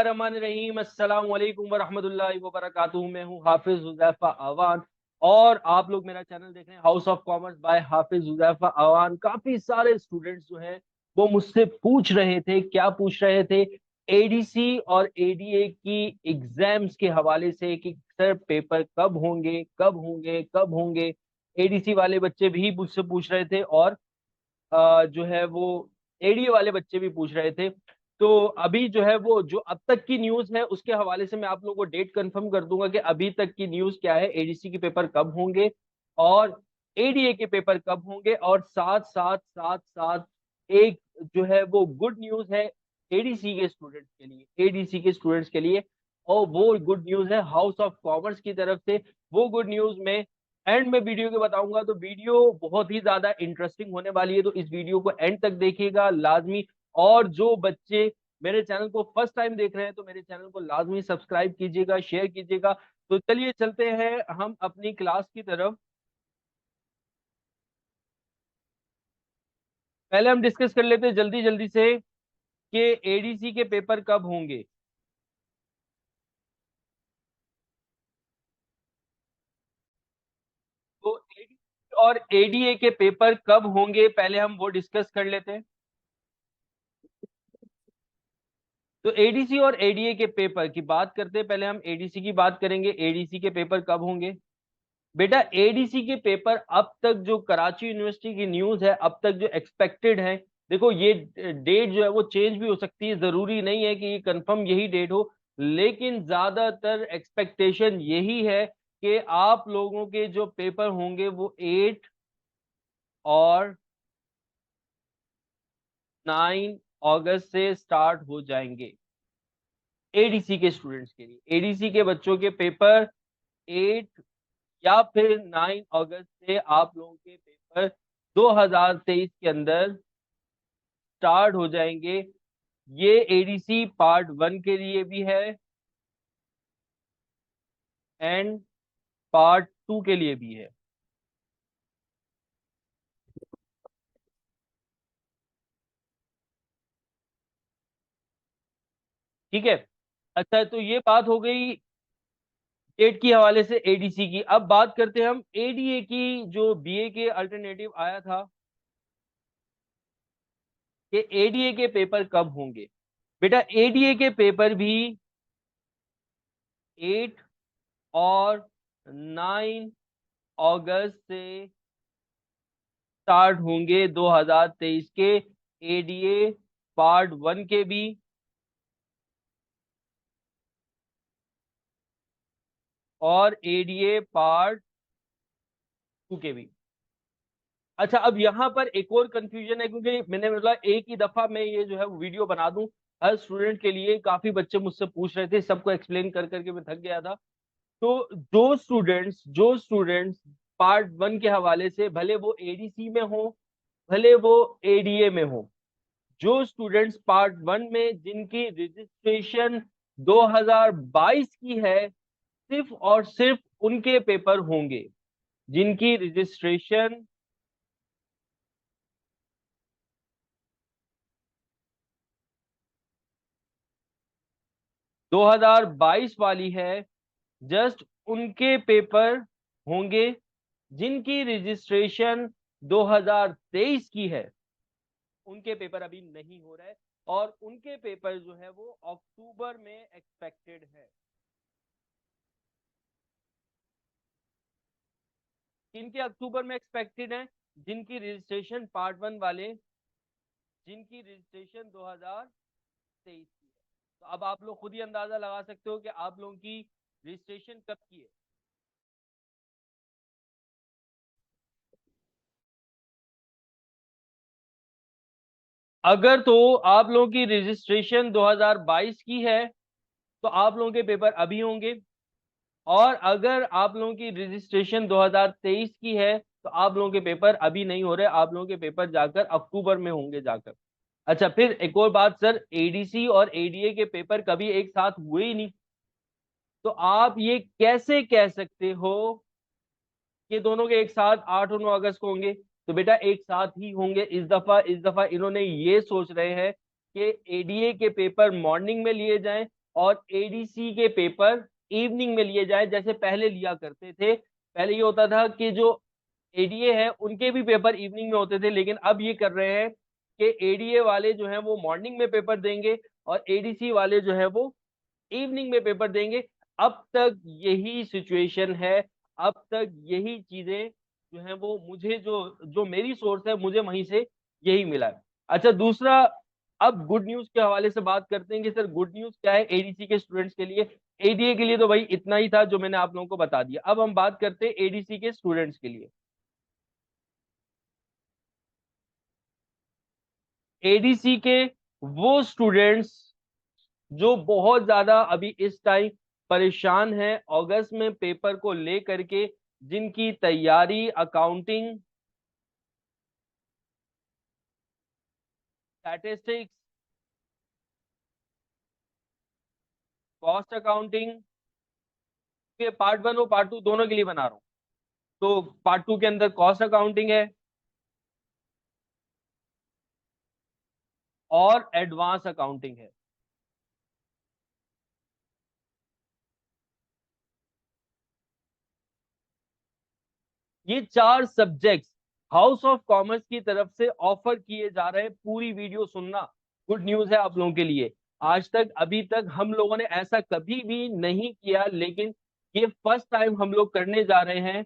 बिस्मिल्लाहिर्रहमानिर्रहीम अस्सलाम वालेकुम वरहमतुल्लाहि वबरकातुहू। मैं हूँ हाफिज हुज़ैफा अवान और आप लोग मेरा चैनल देख रहे हैं हाउस ऑफ कॉमर्स बाय हाफिज हुज़ैफा अवान। काफी सारे स्टूडेंट्स जो हैं वो मुझसे पूछ रहे थे, क्या पूछ रहे थे, एडीसी और एडीए की एग्जाम्स के हवाले से कि सर पेपर कब होंगे, कब होंगे, कब होंगे। एडीसी वाले बच्चे भी मुझसे पूछ रहे थे और जो है वो एडीए वाले बच्चे भी पूछ रहे थे। तो अभी जो है वो जो अब तक की न्यूज है उसके हवाले से मैं आप लोगों को डेट कंफर्म कर दूंगा कि अभी तक की न्यूज क्या है, एडीसी के पेपर कब होंगे और एडीए के पेपर कब होंगे। और साथ साथ साथ साथ एक जो है वो गुड न्यूज है एडीसी के स्टूडेंट्स के लिए, एडीसी के स्टूडेंट्स के लिए। और वो गुड न्यूज है हाउस ऑफ कॉमर्स की तरफ से। वो गुड न्यूज में एंड में वीडियो के बताऊंगा, तो वीडियो बहुत ही ज्यादा इंटरेस्टिंग होने वाली है, तो इस वीडियो को एंड तक देखिएगा लाजमी। और जो बच्चे मेरे चैनल को फर्स्ट टाइम देख रहे हैं तो मेरे चैनल को लाजमी सब्सक्राइब कीजिएगा, शेयर कीजिएगा। तो चलिए चलते हैं हम अपनी क्लास की तरफ। पहले हम डिस्कस कर लेते हैं जल्दी जल्दी से कि एडीसी के पेपर कब होंगे। तो एडीसी और एडीए के पेपर कब होंगे पहले हम वो डिस्कस कर लेते हैं। तो एडीसी और एडीए के पेपर की बात करते हैं। पहले हम एडीसी की बात करेंगे, एडीसी के पेपर कब होंगे। बेटा एडीसी के पेपर अब तक जो कराची यूनिवर्सिटी की न्यूज है, अब तक जो एक्सपेक्टेड है, देखो ये डेट जो है वो चेंज भी हो सकती है, जरूरी नहीं है कि ये कंफर्म यही डेट हो, लेकिन ज्यादातर एक्सपेक्टेशन यही है कि आप लोगों के जो पेपर होंगे वो 8 और 9 अगस्त से स्टार्ट हो जाएंगे। एडीसी के स्टूडेंट्स के लिए, एडीसी के बच्चों के पेपर 8 या फिर 9 अगस्त से आप लोगों के पेपर 2023 के अंदर स्टार्ट हो जाएंगे। ये एडीसी पार्ट 1 के लिए भी है एंड पार्ट 2 के लिए भी है। ठीक है। अच्छा, तो ये बात हो गई डेट की हवाले से एडीसी की। अब बात करते हैं हम एडीए की, जो बीए के अल्टरनेटिव आया था कि एडीए के पेपर कब होंगे। बेटा एडीए के पेपर भी 8 और 9 अगस्त से स्टार्ट होंगे 2023 के। एडीए पार्ट 1 के भी और एडीए पार्ट 2 के भी। अच्छा, अब यहाँ पर एक और कंफ्यूजन है, क्योंकि मैंने बोला एक ही दफा मैं ये जो है वीडियो बना दूं हर स्टूडेंट के लिए। काफी बच्चे मुझसे पूछ रहे थे, सबको एक्सप्लेन कर करके मैं थक गया था। तो जो स्टूडेंट्स पार्ट 1 के हवाले से, भले वो एडीसी में हो भले वो एडीए में हो, जो स्टूडेंट्स पार्ट 1 में जिनकी रजिस्ट्रेशन 2022 की है, सिर्फ और सिर्फ उनके पेपर होंगे। जिनकी रजिस्ट्रेशन 2022 वाली है, जस्ट उनके पेपर होंगे। जिनकी रजिस्ट्रेशन 2023 की है, उनके पेपर अभी नहीं हो रहे और उनके पेपर जो है वो अक्टूबर में एक्सपेक्टेड है। किनके अक्टूबर में एक्सपेक्टेड है? जिनकी रजिस्ट्रेशन पार्ट 1 वाले, जिनकी रजिस्ट्रेशन 2023 की है। तो अब आप लोग खुद ही अंदाजा लगा सकते हो कि आप लोगों की रजिस्ट्रेशन कब की है। अगर तो आप लोगों की रजिस्ट्रेशन 2022 की है तो आप लोगों के पेपर अभी होंगे, और अगर आप लोगों की रजिस्ट्रेशन 2023 की है तो आप लोगों के पेपर अभी नहीं हो रहे, आप लोगों के पेपर जाकर अक्टूबर में होंगे जाकर। अच्छा, फिर एक और बात सर, एडीसी और एडीए के पेपर कभी एक साथ हुए ही नहीं, तो आप ये कैसे कह सकते हो कि दोनों के एक साथ 8 और 9 अगस्त को होंगे? तो बेटा एक साथ ही होंगे। इस दफा इन्होंने ये सोच रहे हैं कि एडीए के पेपर मॉर्निंग में लिए जाएं और एडीसी के पेपर इवनिंग में लिए जाए, जैसे पहले लिया करते थे। पहले ये होता था कि जो एडीए है उनके भी पेपर इवनिंग में होते थे, लेकिन अब ये कर रहे हैं कि एडीए वाले जो है वो मॉर्निंग में पेपर देंगे और एडीसी वाले जो है वो इवनिंग में पेपर देंगे। अब तक यही सिचुएशन है, अब तक यही चीजें जो है वो मुझे जो जो मेरी सोर्स है मुझे वहीं से यही मिला है। अच्छा, दूसरा, अब गुड न्यूज के हवाले से बात करते हैं कि सर गुड न्यूज क्या है एडीसी के स्टूडेंट्स के लिए। एडीए के लिए तो भाई इतना ही था जो मैंने आप लोगों को बता दिया। अब हम बात करते हैं एडीसी के स्टूडेंट्स के लिए। एडीसी के वो स्टूडेंट्स जो बहुत ज्यादा अभी इस टाइम परेशान है अगस्त में पेपर को लेकर के, जिनकी तैयारी अकाउंटिंग, स्टैटिस्टिक्स, कॉस्ट अकाउंटिंग के पार्ट 1 और पार्ट 2 दोनों के लिए बना रहा हूँ। तो पार्ट 2 के अंदर कॉस्ट अकाउंटिंग है और एडवांस अकाउंटिंग है। ये चार सब्जेक्ट्स हाउस ऑफ कॉमर्स की तरफ से ऑफर किए जा रहे हैं। पूरी वीडियो सुनना, गुड न्यूज है आप लोगों के लिए। आज तक अभी तक हम लोगों ने ऐसा कभी भी नहीं किया, लेकिन ये फर्स्ट टाइम हम लोग करने जा रहे हैं।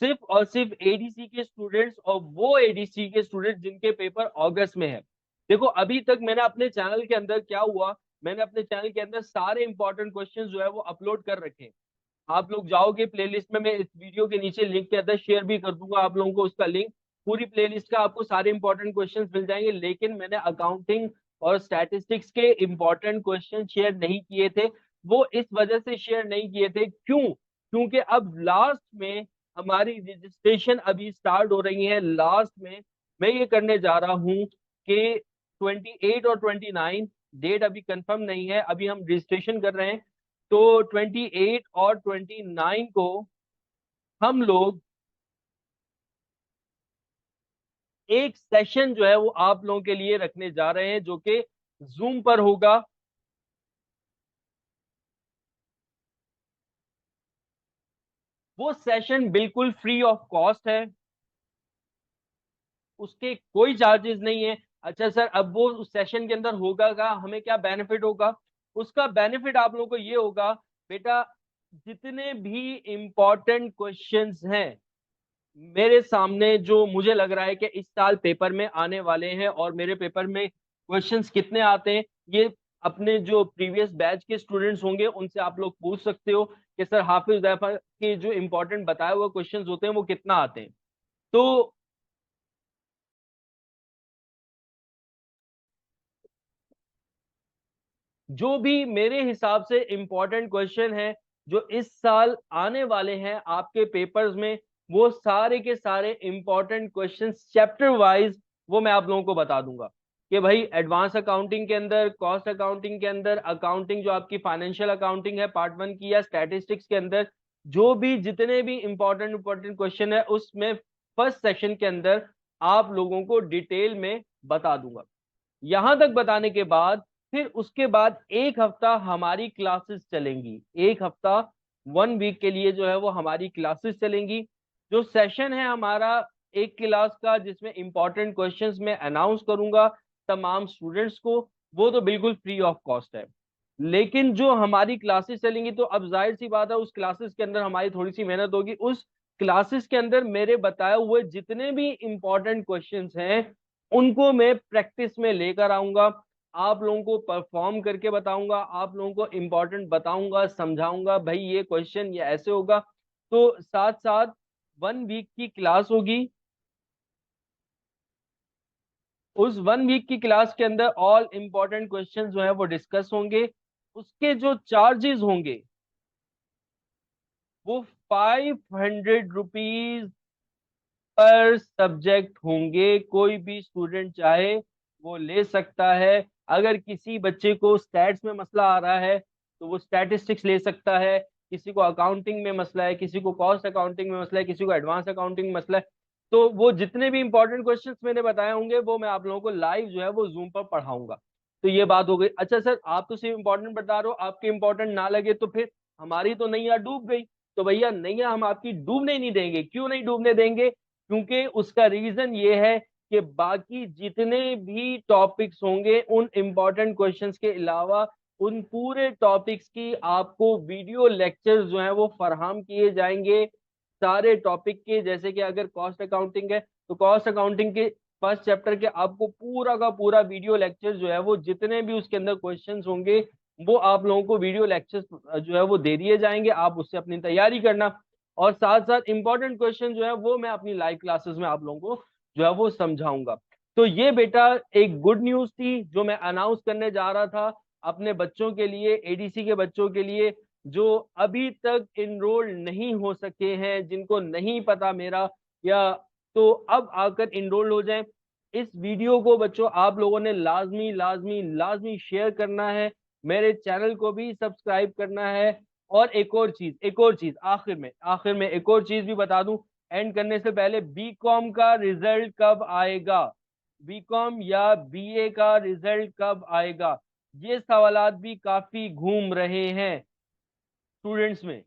सिर्फ और सिर्फ एडीसी के स्टूडेंट्स, और वो एडीसी के स्टूडेंट्स जिनके पेपर अगस्त में है। देखो, अभी तक मैंने अपने चैनल के अंदर क्या हुआ, मैंने अपने चैनल के अंदर सारे इंपॉर्टेंट क्वेश्चंस जो है वो अपलोड कर रखे हैं। आप लोग जाओगे प्लेलिस्ट में, मैं इस वीडियो के नीचे लिंक के अंदर शेयर भी कर दूंगा आप लोगों को उसका लिंक। पूरी प्लेलिस्ट का आपको सारे इंपॉर्टेंट क्वेश्चंस मिल जाएंगे, लेकिन मैंने अकाउंटिंग और स्टैटिस्टिक्स के इंपॉर्टेंट क्वेश्चन शेयर नहीं किए थे। वो इस वजह से शेयर नहीं किए थे, क्यों? क्योंकि अब लास्ट में हमारी रजिस्ट्रेशन अभी स्टार्ट हो रही है। लास्ट में मैं ये करने जा रहा हूँ कि 28 और 29, डेट अभी कंफर्म नहीं है, अभी हम रजिस्ट्रेशन कर रहे हैं। तो 28 और 29 को हम लोग एक सेशन जो है वो आप लोगों के लिए रखने जा रहे हैं, जो कि जूम पर होगा। वो सेशन बिल्कुल फ्री ऑफ कॉस्ट है, उसके कोई चार्जेस नहीं है। अच्छा सर, अब वो उस सेशन के अंदर होगा का हमें क्या बेनिफिट होगा? उसका बेनिफिट आप लोगों को ये होगा, बेटा, जितने भी इंपॉर्टेंट क्वेश्चंस हैं मेरे सामने, जो मुझे लग रहा है कि इस साल पेपर में आने वाले हैं, और मेरे पेपर में क्वेश्चंस कितने आते हैं ये अपने जो प्रीवियस बैच के स्टूडेंट्स होंगे उनसे आप लोग पूछ सकते हो कि सर हाफिज उदैफा के जो इंपॉर्टेंट बताए हुए क्वेश्चंस होते हैं वो कितना आते हैं। तो जो भी मेरे हिसाब से इंपॉर्टेंट क्वेश्चन है जो इस साल आने वाले हैं आपके पेपर्स में, वो सारे के सारे इंपॉर्टेंट क्वेश्चंस चैप्टर वाइज वो मैं आप लोगों को बता दूंगा कि भाई एडवांस अकाउंटिंग के अंदर, कॉस्ट अकाउंटिंग के अंदर, अकाउंटिंग जो आपकी फाइनेंशियल अकाउंटिंग है पार्ट 1 की, या स्टैटिस्टिक्स के अंदर, जो भी जितने भी इंपॉर्टेंट क्वेश्चन है उसमें फर्स्ट सेशन के अंदर आप लोगों को डिटेल में बता दूंगा। यहां तक बताने के बाद फिर उसके बाद एक हफ्ता हमारी क्लासेस चलेंगी। एक हफ्ता, 1 वीक के लिए जो है वो हमारी क्लासेस चलेंगी। जो सेशन है हमारा एक क्लास का, जिसमें इंपॉर्टेंट क्वेश्चंस मैं अनाउंस करूंगा तमाम स्टूडेंट्स को, वो तो बिल्कुल फ्री ऑफ कॉस्ट है। लेकिन जो हमारी क्लासेस चलेंगी, तो अब जाहिर सी बात है उस क्लासेस के अंदर हमारी थोड़ी सी मेहनत होगी। उस क्लासेस के अंदर मेरे बताए हुए जितने भी इंपॉर्टेंट क्वेश्चंस हैं उनको मैं प्रैक्टिस में लेकर आऊंगा, आप लोगों को परफॉर्म करके बताऊंगा, आप लोगों को इंपॉर्टेंट बताऊंगा, समझाऊंगा भाई ये क्वेश्चन ये ऐसे होगा। तो साथ साथ 1 वीक की क्लास होगी। उस 1 वीक की क्लास के अंदर ऑल इंपॉर्टेंट क्वेश्चन जो है वो डिस्कस होंगे। उसके जो चार्जेस होंगे वो 500 रुपीज पर सब्जेक्ट होंगे। कोई भी स्टूडेंट चाहे वो ले सकता है। अगर किसी बच्चे को स्टैट्स में मसला आ रहा है तो वो स्टैटिस्टिक्स ले सकता है, किसी को अकाउंटिंग में मसला है, किसी को कॉस्ट अकाउंटिंग में मसला है, किसी को एडवांस अकाउंटिंग में मसला है, तो वो जितने भी इंपॉर्टेंट क्वेश्चंस मैंने बताए होंगे वो मैं आप लोगों को लाइव जो है वो जूम पर पढ़ाऊंगा। तो ये बात हो गई। अच्छा सर, आप तो सिर्फ इंपॉर्टेंट बता रहे हो, आपके इंपॉर्टेंट ना लगे तो फिर हमारी तो नैया डूब गई। तो भैया नैया हम आपकी डूबने नहीं देंगे। क्यों नहीं डूबने देंगे? क्योंकि उसका रीजन ये है कि बाकी जितने भी टॉपिक्स होंगे उन इंपॉर्टेंट क्वेश्चंस के अलावा उन पूरे टॉपिक्स की आपको वीडियो लेक्चर्स जो है वो फराहम किए जाएंगे सारे टॉपिक के। जैसे कि अगर कॉस्ट अकाउंटिंग है तो कॉस्ट अकाउंटिंग के फर्स्ट चैप्टर के आपको पूरा का पूरा वीडियो लेक्चर जो है वो जितने भी उसके अंदर क्वेश्चंस होंगे वो आप लोगों को वीडियो लेक्चर्स जो है वो दे दिए जाएंगे। आप उससे अपनी तैयारी करना, और साथ साथ इंपॉर्टेंट क्वेश्चन जो है वो मैं अपनी लाइव क्लासेस में आप लोगों को जो है वो समझाऊंगा। तो ये बेटा एक गुड न्यूज थी जो मैं अनाउंस करने जा रहा था अपने बच्चों के लिए, एडीसी के बच्चों के लिए जो अभी तक इनरोल नहीं हो सके हैं, जिनको नहीं पता मेरा, या तो अब आकर इनरोल हो जाएं। इस वीडियो को बच्चों आप लोगों ने लाजमी लाजमी लाजमी शेयर करना है, मेरे चैनल को भी सब्सक्राइब करना है। और एक और चीज आखिर में एक और चीज भी बता दूं एंड करने से पहले, बीकॉम का रिजल्ट कब आएगा, बीकॉम या बीए का रिजल्ट कब आएगा, ये सवालात भी काफी घूम रहे हैं स्टूडेंट्स में।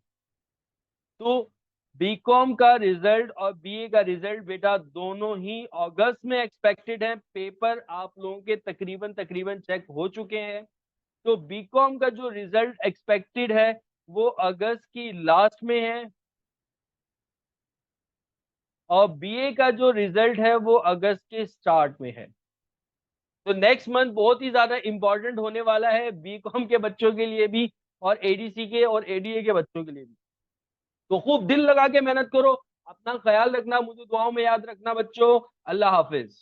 तो बीकॉम का रिजल्ट और बीए का रिजल्ट बेटा दोनों ही अगस्त में एक्सपेक्टेड है। पेपर आप लोगों के तकरीबन तकरीबन चेक हो चुके हैं। तो बीकॉम का जो रिजल्ट एक्सपेक्टेड है वो अगस्त की लास्ट में है, और बीए का जो रिजल्ट है वो अगस्त के स्टार्ट में है। तो नेक्स्ट मंथ बहुत ही ज्यादा इंपॉर्टेंट होने वाला है बीकॉम के बच्चों के लिए भी, और एडीसी के और एडीए के बच्चों के लिए भी। तो खूब दिल लगा के मेहनत करो, अपना ख्याल रखना, मुझे दुआओं में याद रखना बच्चों। अल्लाह हाफिज।